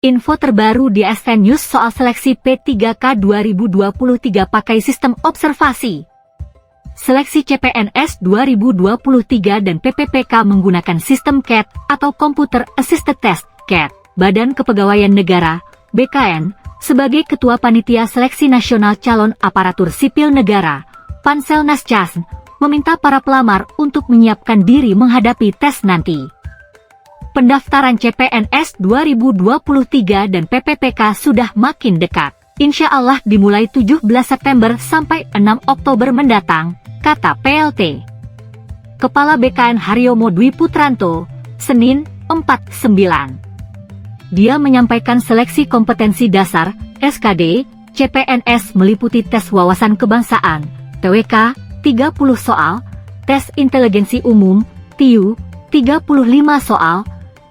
Info terbaru di ASN News soal seleksi P3K 2023 pakai sistem observasi. Seleksi CPNS 2023 dan PPPK menggunakan sistem CAT atau Computer Assisted Test (CAT). Badan Kepegawaian Negara (BKN) sebagai Ketua Panitia Seleksi Nasional Calon Aparatur Sipil Negara (Panselnas CASN) meminta para pelamar untuk menyiapkan diri menghadapi tes nanti. Pendaftaran CPNS 2023 dan PPPK sudah makin dekat. Insya Allah dimulai 17 September sampai 6 Oktober mendatang, kata PLT. Kepala BKN Haryomo Dwi Putranto, Senin, 4/9. Dia menyampaikan seleksi kompetensi dasar, SKD, CPNS meliputi tes wawasan kebangsaan, TWK, 30 soal, tes inteligensi umum, TIU, 35 soal,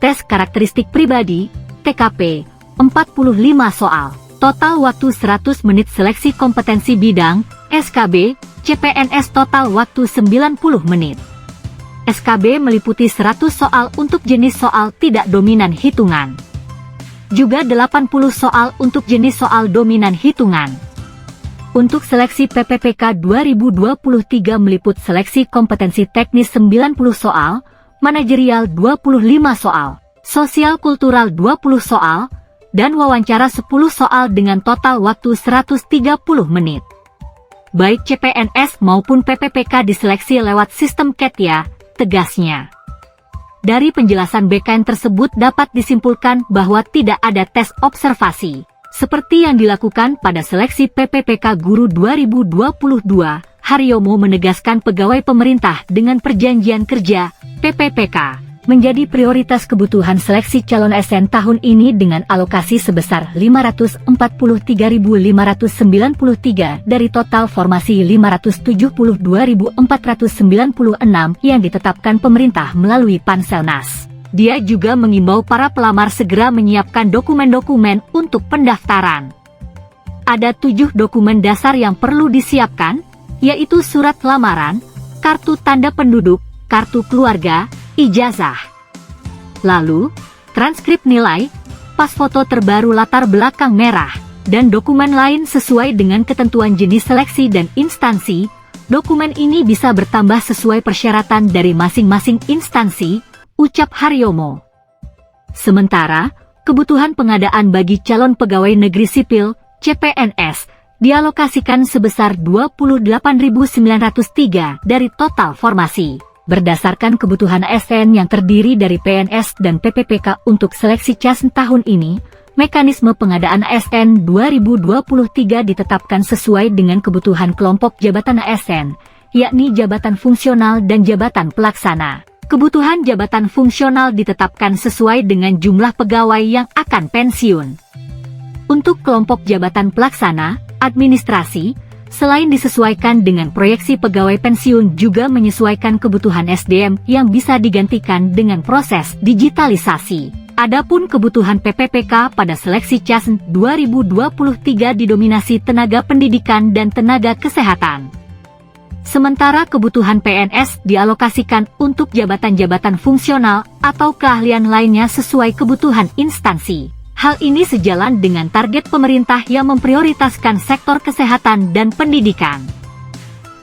tes karakteristik pribadi, TKP, 45 soal. Total waktu 100 menit seleksi kompetensi bidang, SKB, CPNS total waktu 90 menit. SKB meliputi 100 soal untuk jenis soal tidak dominan hitungan. Juga 80 soal untuk jenis soal dominan hitungan. Untuk seleksi PPPK 2023 meliput seleksi kompetensi teknis 90 soal, manajerial 25 soal, sosial kultural 20 soal, dan wawancara 10 soal dengan total waktu 130 menit. Baik CPNS maupun PPPK diseleksi lewat sistem CAT ya, tegasnya. Dari penjelasan BKN tersebut dapat disimpulkan bahwa tidak ada tes observasi, seperti yang dilakukan pada seleksi PPPK Guru 2022. Haryomo menegaskan pegawai pemerintah dengan perjanjian kerja, PPPK, menjadi prioritas kebutuhan seleksi calon ASN tahun ini dengan alokasi sebesar 543.593 dari total formasi 572.496 yang ditetapkan pemerintah melalui Panselnas. Dia juga mengimbau para pelamar segera menyiapkan dokumen-dokumen untuk pendaftaran. Ada 7 dokumen dasar yang perlu disiapkan, yaitu surat lamaran, kartu tanda penduduk, kartu keluarga, ijazah. Lalu, transkrip nilai, pas foto terbaru latar belakang merah, dan dokumen lain sesuai dengan ketentuan jenis seleksi dan instansi. Dokumen ini bisa bertambah sesuai persyaratan dari masing-masing instansi, ucap Haryomo. Sementara, kebutuhan pengadaan bagi calon pegawai negeri sipil, CPNS, dialokasikan sebesar 28.903 dari total formasi. Berdasarkan kebutuhan ASN yang terdiri dari PNS dan PPPK untuk seleksi CASN tahun ini, mekanisme pengadaan ASN 2023 ditetapkan sesuai dengan kebutuhan kelompok jabatan ASN, yakni jabatan fungsional dan jabatan pelaksana. Kebutuhan jabatan fungsional ditetapkan sesuai dengan jumlah pegawai yang akan pensiun. Untuk kelompok jabatan pelaksana, administrasi, selain disesuaikan dengan proyeksi pegawai pensiun juga menyesuaikan kebutuhan SDM yang bisa digantikan dengan proses digitalisasi. Adapun kebutuhan PPPK pada seleksi CASN 2023 didominasi tenaga pendidikan dan tenaga kesehatan. Sementara kebutuhan PNS dialokasikan untuk jabatan-jabatan fungsional atau keahlian lainnya sesuai kebutuhan instansi. Hal ini sejalan dengan target pemerintah yang memprioritaskan sektor kesehatan dan pendidikan.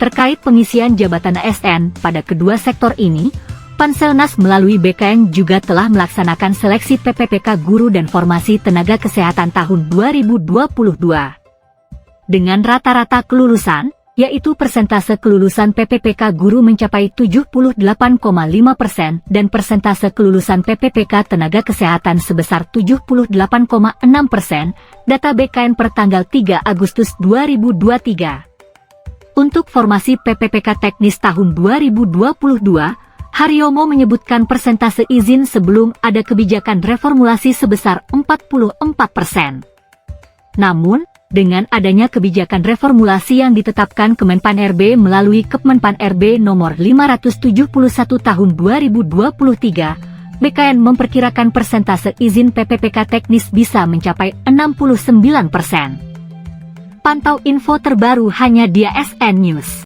Terkait pengisian jabatan ASN pada kedua sektor ini, Panselnas melalui BKN juga telah melaksanakan seleksi PPPK Guru dan Formasi Tenaga Kesehatan tahun 2022. Dengan rata-rata kelulusan, yaitu persentase kelulusan PPPK Guru mencapai 78,5% dan persentase kelulusan PPPK Tenaga Kesehatan sebesar 78,6%, data BKN per tanggal 3 Agustus 2023. Untuk formasi PPPK teknis tahun 2022, Haryomo menyebutkan persentase izin sebelum ada kebijakan reformulasi sebesar 44%. Namun, dengan adanya kebijakan reformulasi yang ditetapkan Kemenpan RB melalui Kepmenpan RB nomor 571 tahun 2023, BKN memperkirakan persentase izin PPPK teknis bisa mencapai 69%. Pantau info terbaru hanya di ASN News.